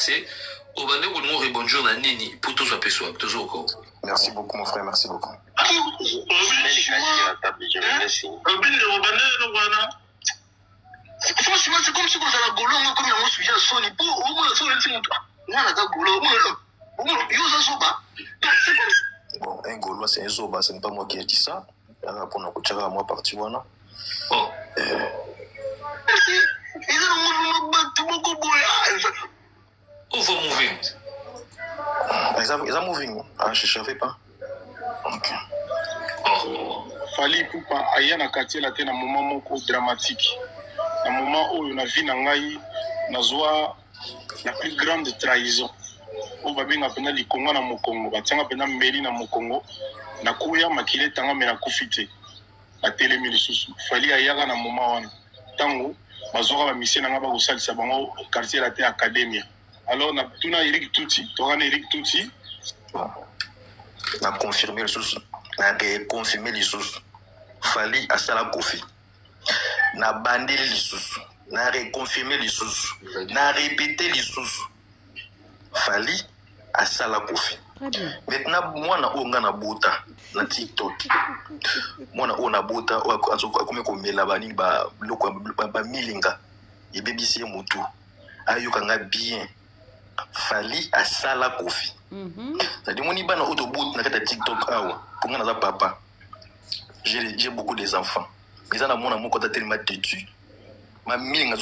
C'est au bande qu'on bonjour na nini pour tout soit perçu toujours encore. Merci beaucoup mon frère, merci beaucoup. Franchement, c'est comme si vous avez golo, comme il y a un sujet à Sony. Pour au moins, ça va être on a golo, bon, un golo, c'est un zoba, ce n'est pas moi qui ai dit ça. Pour nous coacher à moi parti voilà. Oh. Où vous moving? Ils are moving. Ah, je savais pas. Ok. Oh. Fali Poupa aya na quartier la te na moment moko dramatique. Na moment où na vie na ngai nazwa la plus grande trahison. O babenga pena likonga na mokongo, batianga pena meli na mokongo. Na kuya makile tanga me na kufite. Na telemi lisusu. Fali aya na moment wana. Tango bazoka ba mission nga ba kosalisa bango quartier la te academia. Alors na tuna Eric Touti, tokana Eric Touti. Na confirmer le sous. Na confirmer les sous. Fali à Sala Kofi. Na bandé les sous. Na reconfirmer les sous. Na répéter les sous. Fali à Sala Kofi. Maintenant, moi na onga na bota na TikTok. Moi na ona bota o akome ko mela bani ba loko ba milinga. E BBC mutu. Ayoka nga bien. Fali à Sala Kofi. C'est-à-dire mon ibana autoboot na kata TikTok awa. Pour nga na papa. J'ai beaucoup des enfants. Mais en amont, mon côté tellement têtu. Ma mille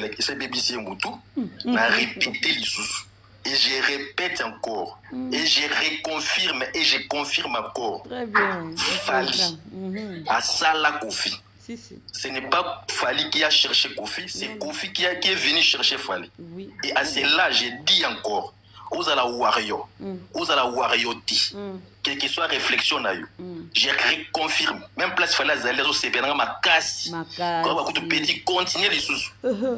et c'est BBC Moutou. N'a répété les sous. Et je répète encore. Et je reconfirme et je confirme encore. Très bien. Fali. À Sala Kofi. Ce n'est pas Fali qui a cherché Kofi, c'est Kofi qui est venu chercher Fali. Oui. Et à cela, j'ai dit encore. Aux ala warrior, aux ala warrioti, quelle que soit réflexion na yo, je reconfirme. Même place fallait aller au CPN ma casse. Quand on va petit continuer les sous.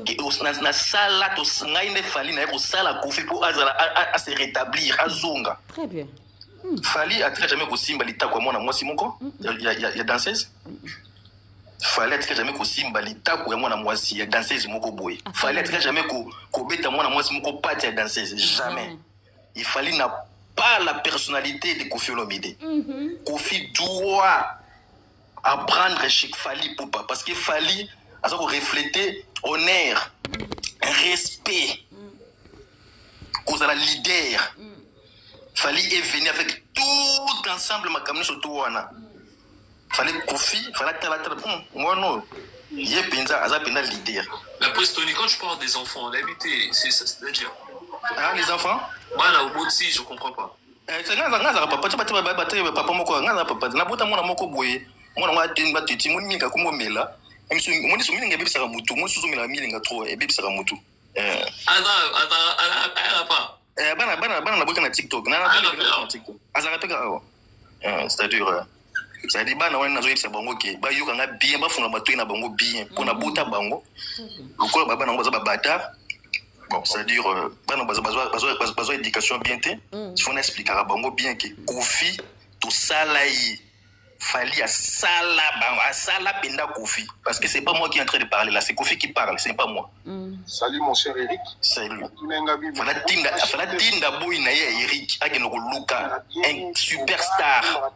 Et na sala to ngaine Fali na ko sala Kofi pour azala à se rétablir à zonga. Très bien. Fali a très jamais ko simba lita kwa mwana mwasi moko. Ya danseuse. Fali a très jamais ko simba lita kwa mwana mwasi ya danseuse moko boy. Fali a très jamais ko beta mwana mwasi moko pati ya danseuse jamais. Il fallait n'a pas la personnalité de Kofi Olomide. Kofi doit apprendre chez Fali Poupa parce que Fali a reflété honneur, respect, cause à la leader. Fali est venu avec tout ensemble ma camionne sur tout wana. Fallait Kofi, fallait moi non. Il est penza azapenda leader. Mais Prestoni, quand je parle des enfants, en réalité, c'est-à-dire. Ah, les enfants? Voilà, au bout de si, je comprends pas. C'est papa moko nga papa na bota mona moko boye mona nga temba teti moni minga kumo mela moni so minga bebisa mutu moni so mela minga trop e bebisa mutu pas bana na boka na TikTok na TikTok azaka peka awo c'est-à-dire ça dit bana wana nazo yebisa bango ke ba yoka nga bien ba funga matoi na bango bien pona bota bango lokola baba na baza babata. Bon, c'est-à-dire, besoin d'éducation bien té. Il faut expliquer à Bango bien que Kofi, tout ça là, il fallait à Sala Penda Kofi. Parce que c'est pas moi qui est en train de parler là, c'est Kofi qui parle, c'est pas moi. Salut mon cher Eric. Salut. Fala tinda boy na Eric, ageno Luka, un superstar.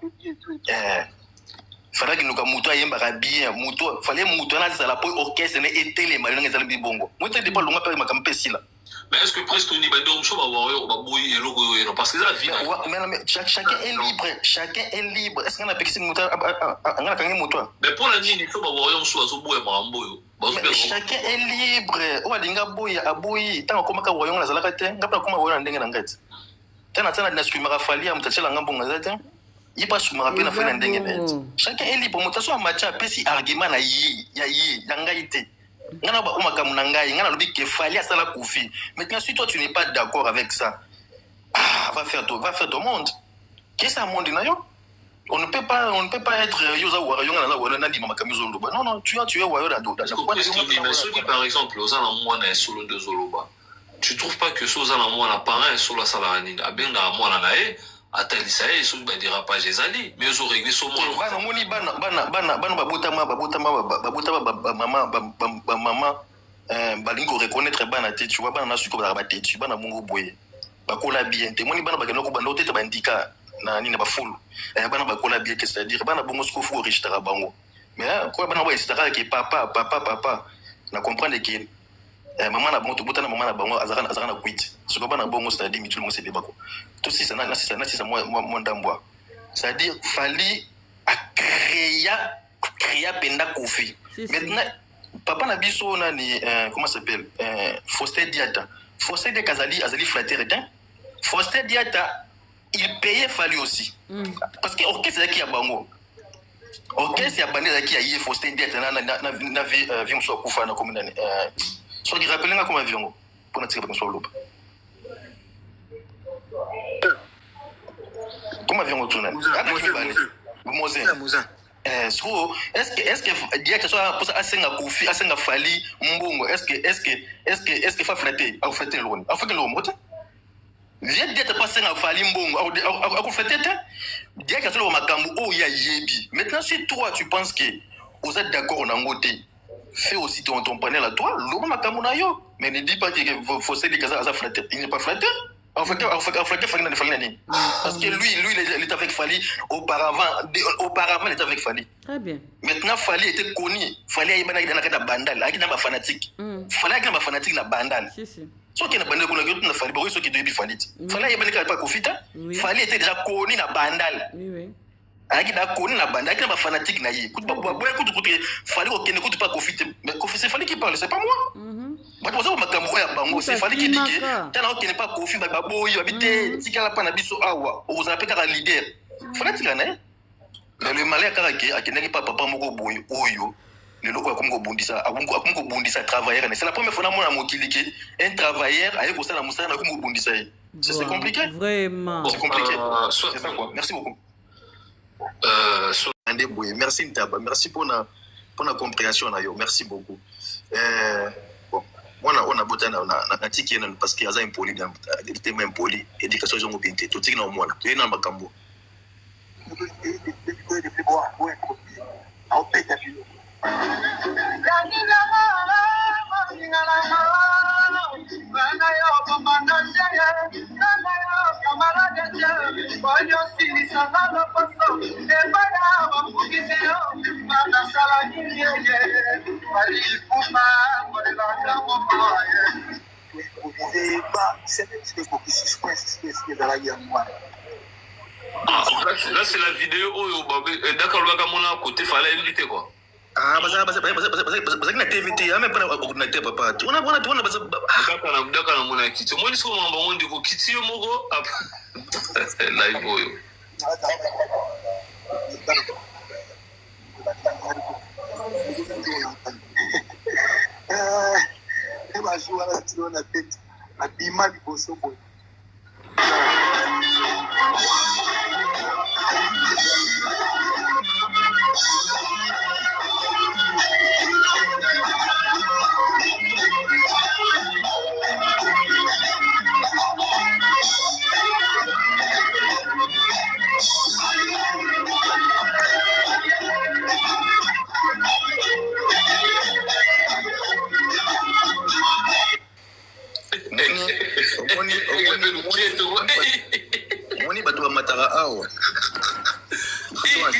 Fallait que nous muto ayemba bien muto fallait muto na za la po orchestre na etele malina ngezala bibongo muto de pas longa pa makampesi là. Mais est-ce que Prestoni ba donc so ba boy et logo parce que la vie mais chacun est libre est-ce qu'on a pexi muto ngana kangi muto mais pour la nini so ba boy so so boy mambo chacun est libre o alinga boy aboyi tant comme ka voyons la zalaka te ngapa kuma voyons ndenge na ngati tena na skumara fali am tachela ngambo ngazate. Il passe sur ma rappel à net. Chacun est libre. Motaso a matcha pesi argument na yi yangaite. Ngana ba uma kamunangai ngana lobi ke fali à Sala Kofi. Maintenant si toi tu n'es pas d'accord avec ça, va faire ton monde. Qu'est-ce que monde na yo? On ne peut pas être yoza wara yonga na wala na di mama kamizo loba. Non, tu es wara da do. Par exemple, aux alentours na solo de Zoloba. Tu trouves pas que soza na moi na parent solo la sala ni abenga moi na nae attends ça est sur des dérapages des alliés mais ils ont réglé son monde bana moni bana babota maman balingo reconnaître bana te tu vois bana na suko ba te tu bana bongo boye bakola bien te moni bana bakeno ko bando te bandika na nini ba full bana bakola bien que c'est-à-dire bana bongo suko fu registre bango mais quoi bana boye c'est que papa na comprendre que maman na bongo to botana maman na bango azaka na quit suko bana bongo c'est-à-dire mi tout le monde c'est débat quoi tout si ça na ça moi ndamboa c'est-à-dire fallait à créer penda Kofi maintenant papa na biso na ni comment ça s'appelle Faustin Diata azali flatteur hein Faustin Diata il payait Fali aussi parce que orchestre qui a bango orchestre ya bandela qui a yé Faustin Diata na vie mso kufa na commune so di rappeler nga comme avion pour na tirer sur l'eau comme avion tourner Mozin so est-ce que Diata soit pour asenga Kofi asenga Fali mbongo est-ce que fa flatter au flatter le rond au fait le rond viens Diata pas asenga Fali mbongo au flatter Diata sur makambo oh ya yebi maintenant si toi tu penses que vous êtes d'accord na ngote fais aussi ton panel à toi le makambo na yo mais ne dis pas que faut se dire que ça flatter il n'est pas flatteur en fait parce que lui il était avec Fali auparavant il était avec Fali très bien maintenant Fali était connu Fali a ibana dans la bandal avec na fanatique Fali avec na fanatique na bandal si so qui na bandal ko na Fali bo so qui doit Fali Fali a ibana pas Kofita Fali était déjà connu na bandal oui avec na connu na bandal avec na fanatique na yi kutu Fali ko kene kutu pas Kofita mais Kofi c'est Fali qui parle c'est pas moi Parce que makambo ya bango c'est Fali qui dit que tana qui n'est pas Kofi ba boyo habité tikala pa na biso awa on appelle ka leader Fali tikana mais le malais ka akendaki pa papa moko boyo oyo le loko ya komko bundisa akomko bundisa travailleur c'est la première fois na mona mokili que un travailleur aye ko sala musala na komko bundisa c'est compliqué vraiment c'est compliqué c'est ça quoi merci beaucoup merci Ntaba merci pour la compréhension na yo merci beaucoup on a boté na tiki na parce que aza impoli dans tema impoli éducation zongo binté to tiki na omona to ina makambo Là c'est la vidéo d'accord le gars mon côté fallait inviter quoi parce na TVT même pas na TVT papa on a d'accord na mona kiti moi nisiko mamba mondi ko kiti yo moko live oyo Moni bato matara awa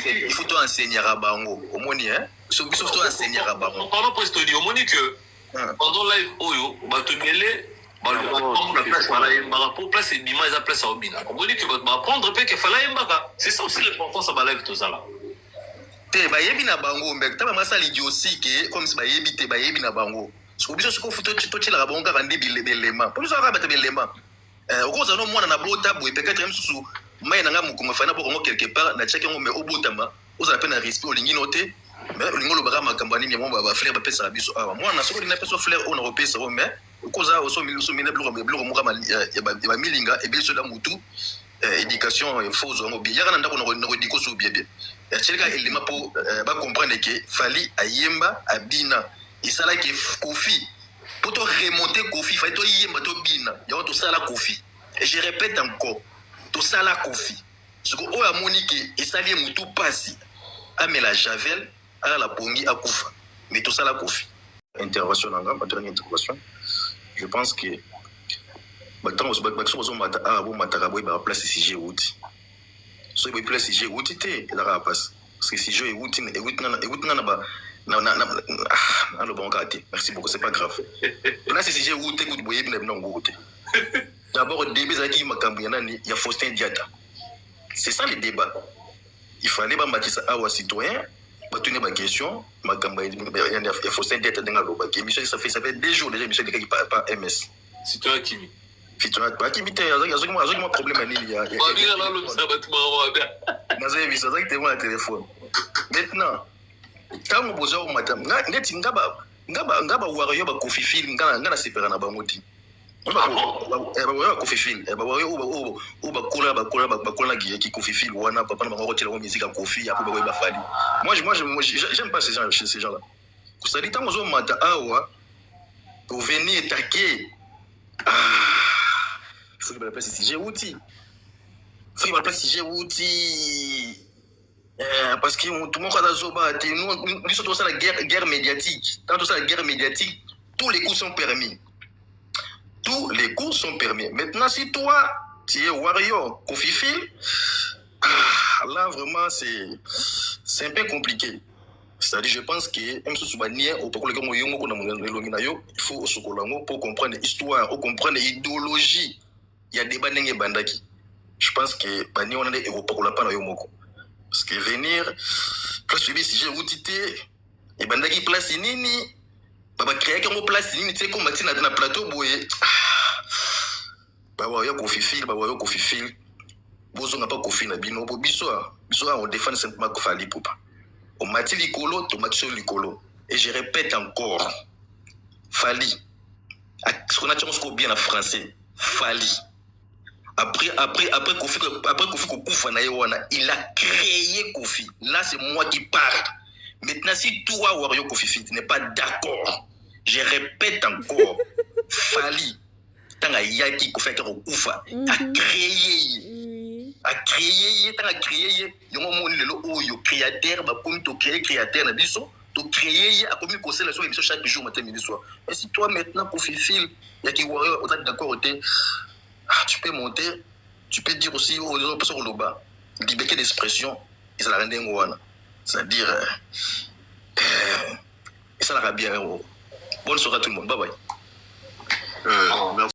il faut to enseigner à bango omoni hein so biso to enseigner à bango pardon pour te dire omoni que pendant live oyo bato miele la place fala yemba pour place et bima eza place obina omoni que bato apprendre pe que fala yemba c'est ça aussi l'importance à live tout ça là te ba yebi na bango mbek taba masali diosi ke comme si ba yebi te ba yebi na bango so biso ko futo to tshela bango ka ndi bilema pour ça ka ba te bilema okoza no mwana na bota boye peut-être même sous mai na nga mukunga fana boko quelque part na tcheke ngombe obotama oza pena respect olingi noté mais olingo lobaka makambo nini mo ba frère ba pesa biso awa mwana soko dina pesa frère on repesa o mais okoza oso mina bloko moka ya ba milinga et biso la mutu éducation faux ngo bien yaka ndako na rediko so bien bien ya tcheka elima po ba comprendre que Fali ayemba abina isala ke Kofi pour te remonter Kofi, il faut que tu aies tout ça la Kofi. Et je répète encore, tout ça la Kofi. Ce que tu as moniqué, et ça vient tout passer. À la Javel, à la Pongi, à Koufa. Mais tout ça la Kofi. intervention, ma dernière intervention, je pense que maintenant, on va place CG outil. So il place CG outil, il a passe. Parce que CG outil, alors bon, merci beaucoup, c'est pas grave. Là, c'est CG outil, vous voyez, d'abord, au début, il y a Faustin Diata. C'est ça le débat. Il fallait pas bâtir ça à citoyen, pas tenir ma question, ma campagne, il faut s'intéresser à la ça fait des jours déjà, Michel qui pas MS. Citoyen Kimi. Citoyen pas Kimi, il y a un problème à l'île. Téléphone. Maintenant, quand on pose au matin, ngaba warrior ba Kofi Film, ngana separa na bangoti. Kofi Film, moi j'aime pas ces gens-là. Ça dit tant aux mata awa pour venir attaquer. Il faut que la place si j'ai outil. Faut que la place si j'ai outil. Parce que tout le monde a zoba, nous sommes dans la guerre médiatique. Dans la guerre médiatique, tous les coups sont permis. Tous les coups sont permis. Maintenant, si toi, tu es warrior, Kofi Film, là, vraiment, c'est un peu compliqué. C'est-à-dire, je pense que, même si tu vas nier, il faut pour comprendre l'histoire, pour comprendre l'idéologie. Il y a des bandes bandaki. Je pense que, on a des héros pour la panne. Parce que venir, quand je dis si j'ai outité, et bandaki place nini, baba créer comme place nini, tu sais, comme tu na plateau, boye. Baba yo Kofi Film, bozo n'a pas Kofi na bino, biso on défend simplement Kofi Ali Poupa. On m'a dit l'icolo, tu m'as dit l'icolo. Et je répète encore, Fali, ce qu'on a dit bien en français, Fali. Après Kofi Kokufa na yewana, il a créé Kofi. Là, c'est moi qui parle. Maintenant, si toi, Wario Kofi Film, tu n'es pas d'accord, je répète encore, Fali, tant à Yaki Kofi Kokufa, a créé, il y a un moment où le créateur, comme tu crées créateur, tu crées, a commis conseil sur l'émission chaque jour, matin, midi, soir. Et si toi, maintenant, Kofi Film, il y a qui Wario, on est d'accord, tu peux monter, tu peux dire aussi aux gens sur le bas, liberté d'expression, ils la rendent un c'est-à-dire, ça la bien. Bonne soirée à tout le monde, bye bye. Merci.